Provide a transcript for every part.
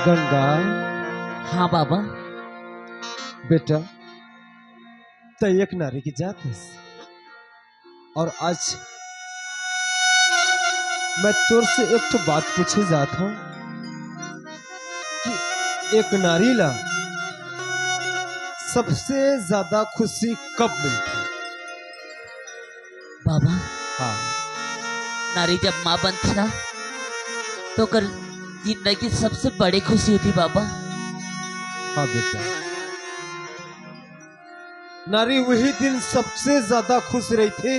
गंगा। हाँ बाबा। बेटा तो एक नारी की जात है और आज मैं तुर से एक तो बात पूछे जाता हूं कि एक नारी ला सबसे ज्यादा खुशी कब मिलती है? बाबा हाँ नारी जब माँ बनती ना तो कर जिंदगी की सबसे बड़ी खुशी होती बाबा। हाँ बेटा, नारी वही दिन सबसे ज्यादा खुश रही थे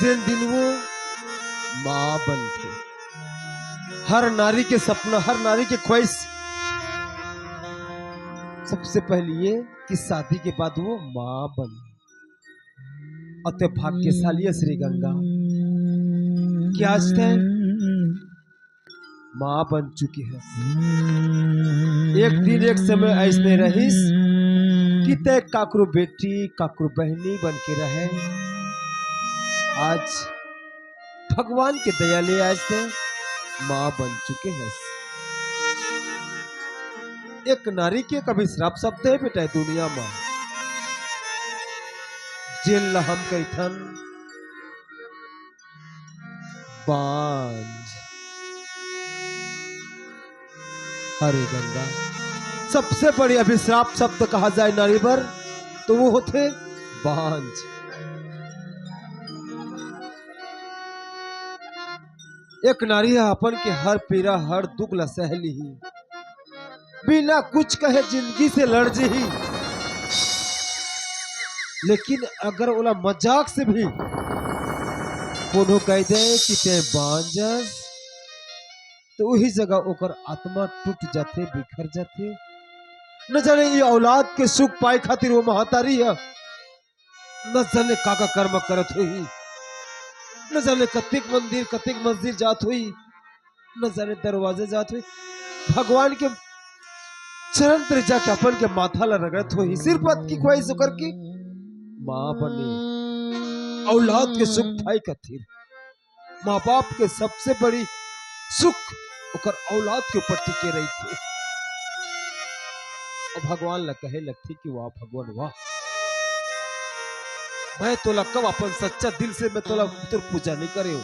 जिन दिन वो माँ बनती। हर नारी के सपना, हर नारी की ख्वाहिश सबसे पहले ये कि शादी के बाद वो माँ बने। अतः भाग्यशाली है श्री गंगा कि आज तक माँ बन चुकी है। एक दिन एक समय ऐसे रहीस कि तय काकरू बेटी काकरू बहनी बन के रहे। आज भगवान के दया ले आज तक माँ बन चुके हैं। एक नारी के कभी श्राप शब्द है बेटा दुनिया में जिन हम कैथन बांझ। हरे गंगा सबसे बड़ी अभिश्राप शब्द कहा जाए नारी पर तो वो होते बांझ। एक नारी अपन के हर पीड़ा हर दुख ला सह ली बिना कुछ कहे जिंदगी से लड़ जी। लेकिन अगर ओला मजाक से भी कोनो कह दे कि ते बांझ तो वही जगह ओकर आत्मा टूट जाते बिखर जाते। न जाने ये औलाद के सुख पाए खातिर वो महतारी है न जाने काका कर्म करत हुई, न जाने कतिक मंदिर कतिक मस्जिद जात हुई, न जाने दरवाजे जात हुई, भगवान के चरण पर जाके अपन के माथा ला रगड़त हुई। सिर्फ पद की ख्वाहिश होकर की माँ बने औलाद के सुख पाए खातिर। माँ बाप के सबसे बड़ी सुख ओकर औलाद के ऊपर टिके रही थी। और भगवान ला कहे लगती कि वाह भगवान वाह, मैं तोला कब अपन सच्चा दिल से मैं तोला तोर पूजा नहीं करे हूं,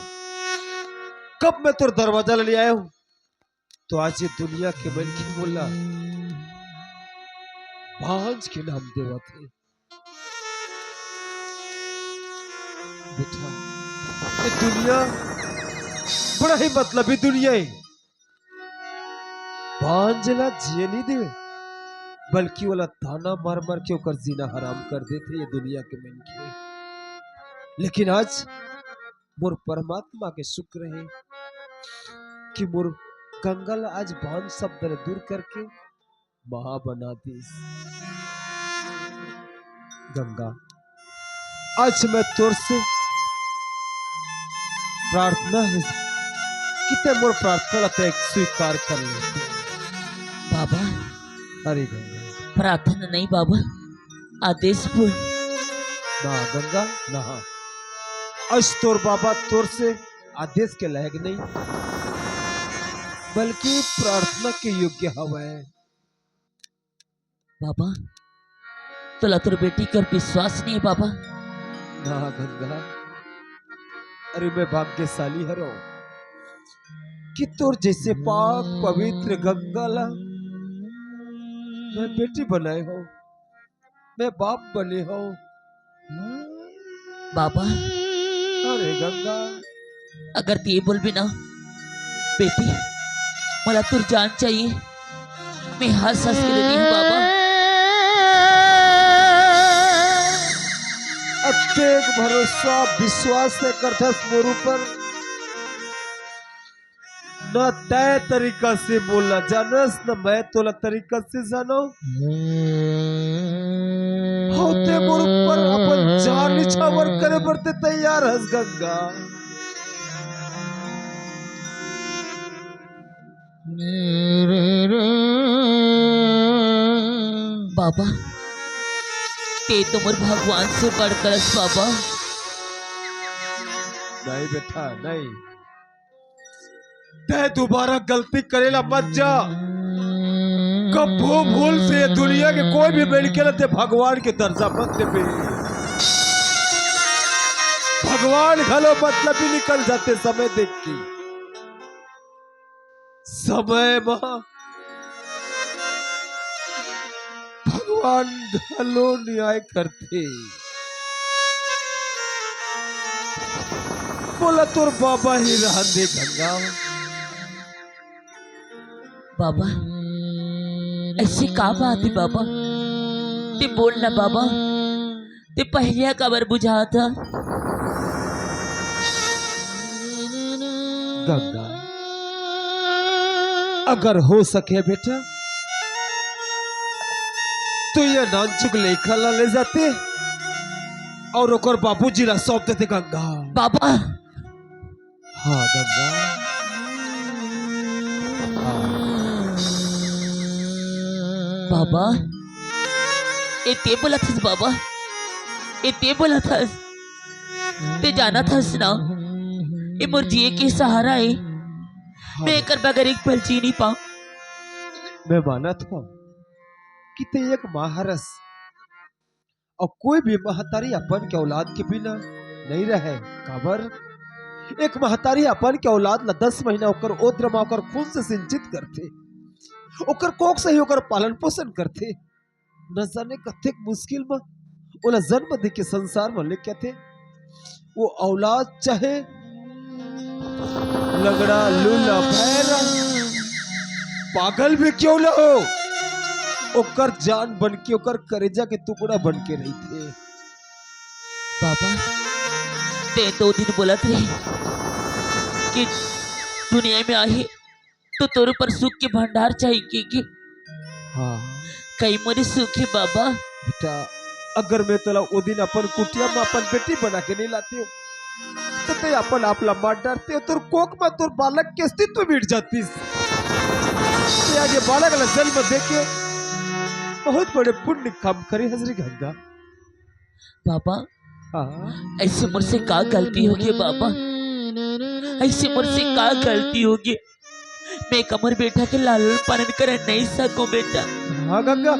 कब मैं तोर दरवाजा ले आया हूं तो आज ये दुनिया के मन की बोला भांज के नाम देवा थे। बेटा ये दुनिया बड़ा ही मतलबी दुनिया है। भांजला जिए नहीं दे बल्कि वाला ताना मार मार के ओकर जीना हराम कर देते ये दुनिया के मन के। लेकिन आज मोर परमात्मा के शुक्र है कि मोर गंगल आज भान शब्द दूर करके महा बना दी। गंगा आज मैं तोर से प्रार्थना है कि ते मोर प्रार्थना ते स्वीकार कर ले बाबा अरे गंगा। प्रार्थना नहीं बाबा, आदेश बोल। ना गंगा ना, आज तोर बाबा तोर से आदेश के लायक नहीं बल्कि प्रार्थना के योग्य हवा है। बाबा तोला तोर बेटी कर विश्वास नहीं है बाबा? ना गंगा, अरे मैं भाग्यशाली हरो कि तोर जैसे पाक पवित्र गंगा ला मैं बेटी बनाए हो, मैं बाप बने हो। बाबा अरे गंगा अगर ते बोल भी ना बेटी मला तुर जान चाहिए, मैं हंस हंस के रेडी हूँ बाबा। अत्येक भरोसा विश्वास से करथस मोर ऊपर न तय तरीका से बोला जानस न मैं तोला तरीका से जानो। होते मोर ऊपर अपन जान निछावर करे पड़ते तैयार हस गंगा। बाबा ते तो मोर भगवान से बढ़कर बाबा। नहीं बेटा नहीं, तय दोबारा गलती करेला मत जा। कब्बो भूल से दुनिया के कोई भी बेल के लते भगवान के दर्जा मत दे पे। भगवान घलो मतलब ही निकल जाते समय देख के। समय में भगवान घलो न्याय करते। बोला तोर बाबा ही रहा दे गंगा। बाबा ऐसी का बात है बाबा? ते बोल ना बाबा, ते पहले कबर बुझा था। गंगा अगर हो सके बेटा तो ये नानचुक लेखा ला ले जाते और ओकर बाबूजी ला सौंप देते गंगा। बाबा हाँ गंगा बाबा ए ते बोला थस बाबा, ए ते बोला थस, ते जाना थस ना ए मोर जिए के सहारा है। मैं कर बगैर एक पल जी नहीं पाऊं। मैं माना था कि ते एक महारस और कोई भी महतारी अपन के औलाद के बिना नहीं रहे। काबर एक महतारी अपन के औलाद ला 10 महीना ओकर ओद्र में ओकर खून से सिंचित करते, ओकर कोख से ही ओकर पालन पोषण करते। न जाने कतेक मुश्किल में ओला जन्म दे के संसार में लेके थे। वो औलाद चाहे लगड़ा लूला भैरा पागल भी क्यों न हो, ओकर जान बन के ओकर करेजा के टुकड़ा बन के रही थे। बाबा ते 2 दिन बोलत रहे कि दुनिया में आई तो तोर पर सुख के भंडार चाहिए कि हाँ कई मोरे सुख है बाबा। बेटा अगर मैं तोला वो दिन अपन कुटिया में अपन बेटी बना के नहीं लाती हूँ तो ते अपन आप ला मार डालते हो। तोर कोख में तोर बालक के अस्तित्व मिट जाती। ते आगे बालक ला जन्म दे के बहुत बड़े पुण्य काम करे हजरी गंगा। बाबा हाँ ऐसे मुझसे का गलती होगी बाबा, ऐसे मुझसे का गलती होगी? मैं कमर बेटा के लालन पालन कर नहीं सकूं बेटा। हाँ गंगा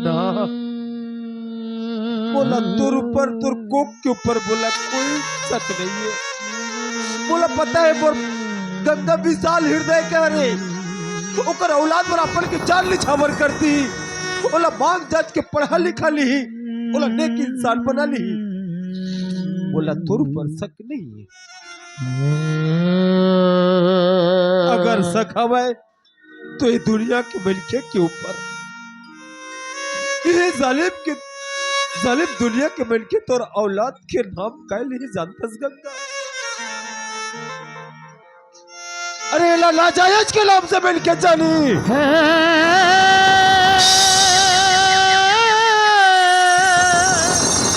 ना बोला तोर ऊपर तोर कोख के ऊपर बोला कोई शक नहीं है। बोला पता है मोर गंगा विशाल हृदय के रे ओकर औलाद पर अपन के जान निछावर करती। बोला मांग जात के पढ़ा लिखा ली, बोला नेक इंसान बना ली। बोला तोर ऊपर शक नहीं है। अगर शक हवे तो ये दुनिया के मलिके के ऊपर, ये जालिम दुनिया के मलिके तोर औलाद के नाम काय नहीं जानतस गंगा। अरे ला नाजायज के नाम से मिलके जानी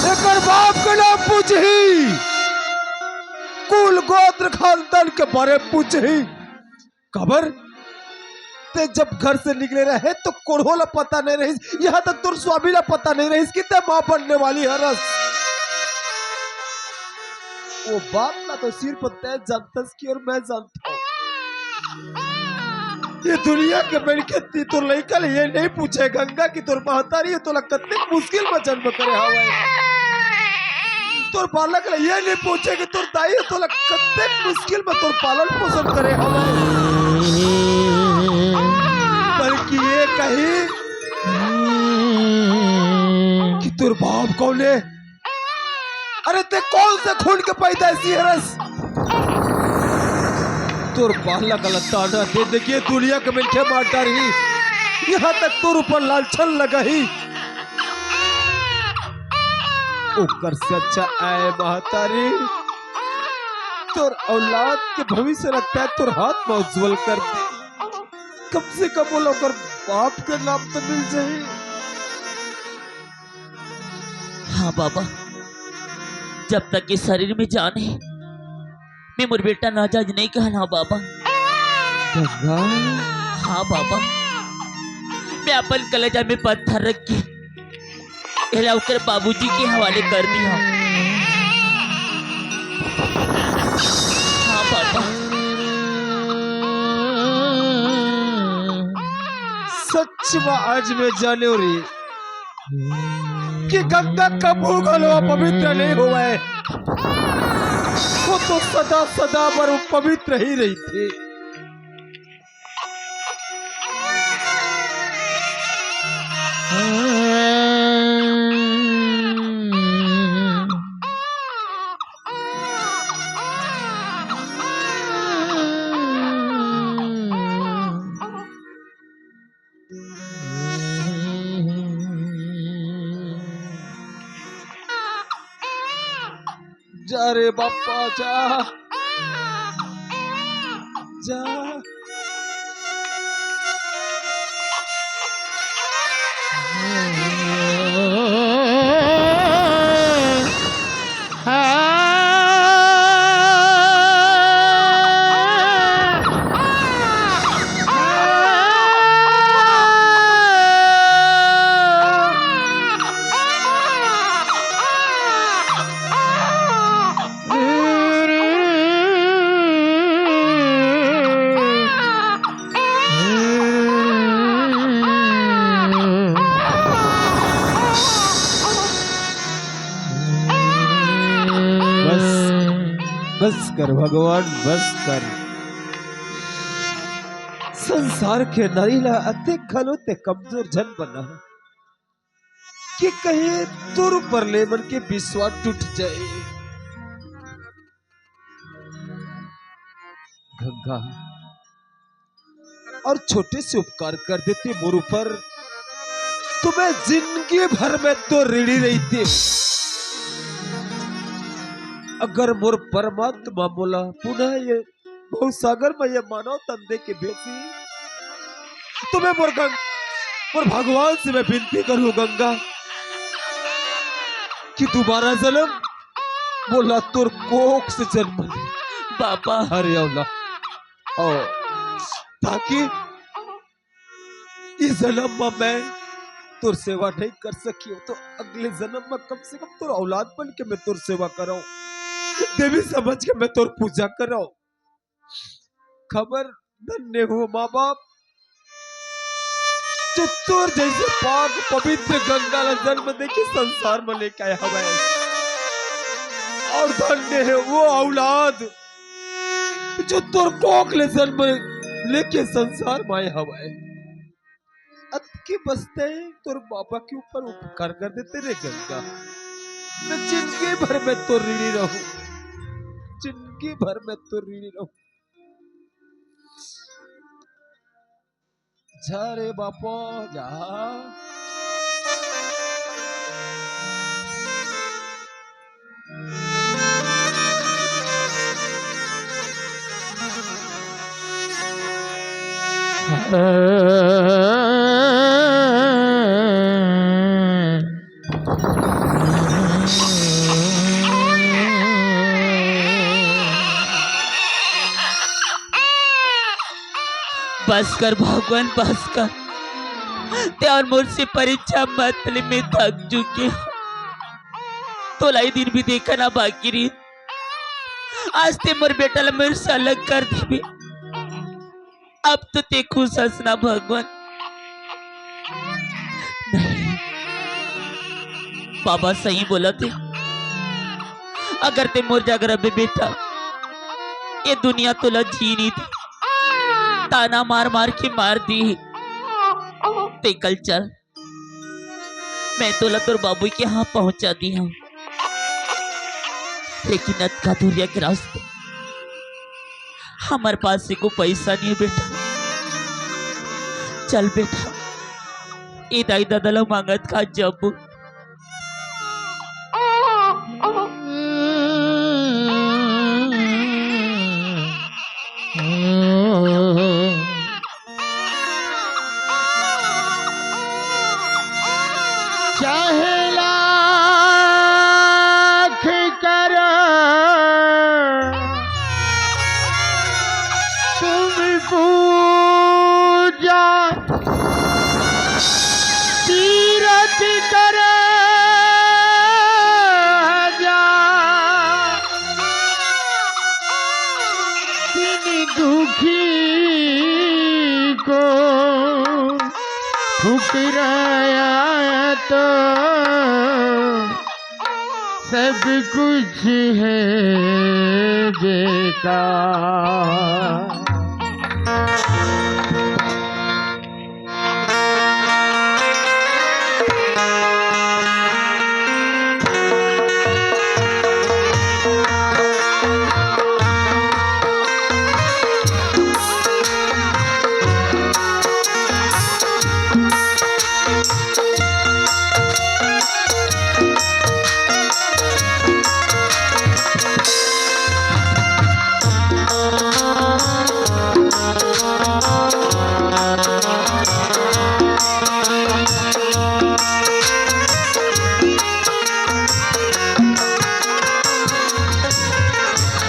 एकर बाप के नाम पूछही, कुल गोत्र खानदान के बारे पूछही। खबर ते जब घर से निकले रहे तो कोढ़ो ला पता नहीं रही, यहाँ तक तुर स्वामी ला पता नहीं रही कि ते मां बनने वाली हरस। वो बात ना तो सिर पर तय जानतस की और मैं जानता हूँ। ये दुनिया के बेड़के तो लइका ये नहीं पूछे गंगा की तोर महतारी है तोला कतने मुश्किल में जन्म करे हवे। तोर बालक ले ये नहीं पूछे कि तोर दाई है तोला कतने मुश्किल में तोर पालन पोषण करे हवे, बल्कि ये कही कि तोर बाप कौन है। अरे ते कौन से खून के पैदाइशी हरस, तोर बालक ताना दे देखिए दुनिया के मिलके मार डाली। यहाँ तक तोर ऊपर लालछन लगा ही ओकर से अच्छा आए महतारी तोर औलाद के भविष्य रखता है तोर हाथ में उज्जवल कर दे। कम से कम बोलो कर बाप के नाम तो मिल जाए। हाँ बाबा जब तक ये शरीर में जान है मैं मोर बेटा नाजायज नहीं कहना बाबा। हाँ बाबा मैं अपन कलेजा में पत्थर रख के हिलाकर बाबूजी के हवाले कर दिया। हाँ बाबा सच शिवा आज मैं जाने रे कि गंगा का भूगोल पवित्र नहीं हुआ है, वो तो सदा सदा पर पवित्र ही रही थी। जा रे बाप्पा जा जा। बस कर भगवान, बस कर। संसार के नरीला अति खलो ते कमजोर जन बना कि कहीं तुर पर ले मन के विश्वास टूट जाए। गंगा और छोटे से उपकार कर देते मोर ऊपर, तुम्हें जिंदगी भर में तो ऋणी रही थी। अगर मोर परमात्मा बोला पुनः ये बहु सागर में ये मानव तंदे के बेटी, तुम्हें मोर भगवान से मैं विनती करूं गंगा कि दोबारा जन्म बोला तुर कोख से जन्म ले बाबा। अरे औला और ताकि इस जन्म में मैं तुर सेवा नहीं कर सकी हो तो अगले जन्म में कम से कम तुर औलाद बन के मैं तुर सेवा कराऊं, देवी समझ के मैं तुर पूजा कराऊं। खबर धन्य हो माँ बाप जो तुर जैसे पाक पवित्र गंगा ला जन्म देके संसार में लेके आया हमें, और धन्य है वो औलाद जो तुर कोख ले जन्म लेके संसार में आया हमें। के बसते तुर बाबा के ऊपर उपकार कर देते रे गंगा, मैं जिंदगी भर में तो ऋणी रहूं, जिंदगी भर में तो ऋणी रहूं। जा रे बापा जा। बस कर भगवान, बस कर। ते और मुझसे परीक्षा मतलब में थक चुके, तो लाई दिन भी देखा ना बाकी रही। आज ते मोर बेटा ला मेरे से अलग कर दी, अब तो ते खुश हंसना भगवान। नहीं बाबा सही बोला थे, अगर ते मोर जागर अबे बेटा ये दुनिया तो ला जी नहीं थी, ताना मार मार के मार दी। ते कल चल मैं तो तुर बाबू के यहाँ पहुंचा दी हूँ, लेकिन नत का दूरिया के रास्ते हमारे पास से को पैसा नहीं है बेटा। चल बेटा ये दाई दादा लोग मांगत का जब चाहे लाख कर तुम पूजा तीरथ कर टकराया तो सब कुछ है बेकार।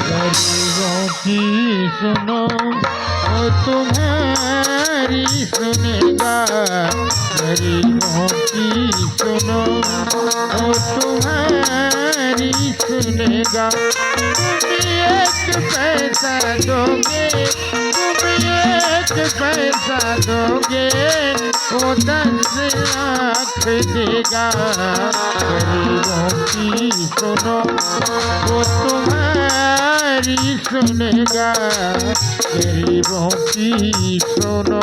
गरीबों की सुनो वो तुम्हारी सुनेगा, गरीबों की सुनो वो तुम्हारी सुनेगा। तुम एक पैसा दोगे, तुम एक पैसा दोगे, वो 10 लाख देगा। गरीबों की सुनो वो तुम्हारी सुनेगा, गरीबों की सुनो।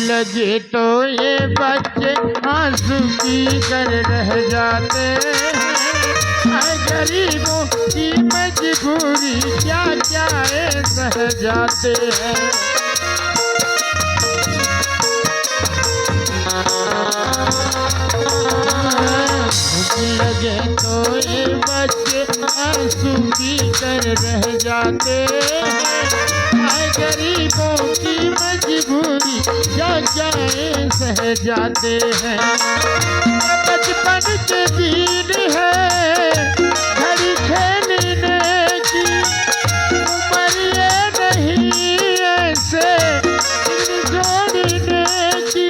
लगे तो ये बच्चे आंसू पी कर रह जाते हैं। गरीबों की मजबूरी क्या क्या सह जाते हैं। लगे तो ये बच्चे आंसू पी कर रह जाते हैं। गरीबों की मजबूरी क्या क्या सह जाते हैं। बचपन के दिन है घड़ी खेलने की, उम्र ये नहीं ऐसे जोड़ने की।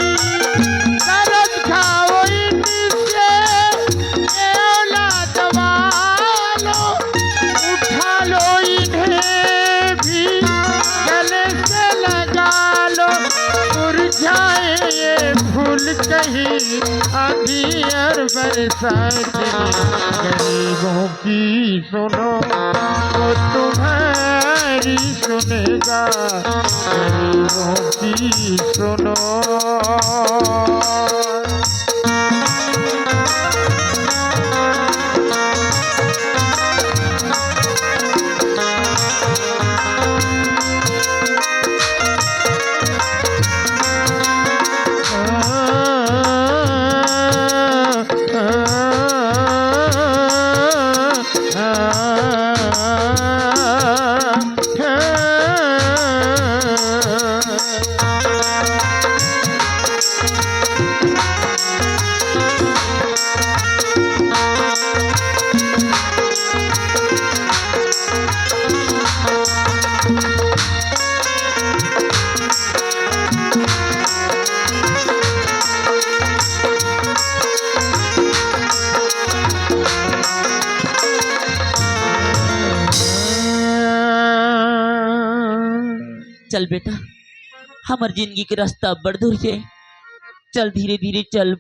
दर्द खाओ इनसे ये औलाद वालो, उठा लो इन्हें भी गले से लगा लो। मुरझाए ये फूल कहीं आंधी और बरसात में। गरीबों की सुनो वो तुम्हारी सुनेगा, गरीबों की सुनो। चल बेटा, हमार जिंदगी के रास्ता बड़ दूर है। चल धीरे धीरे चल।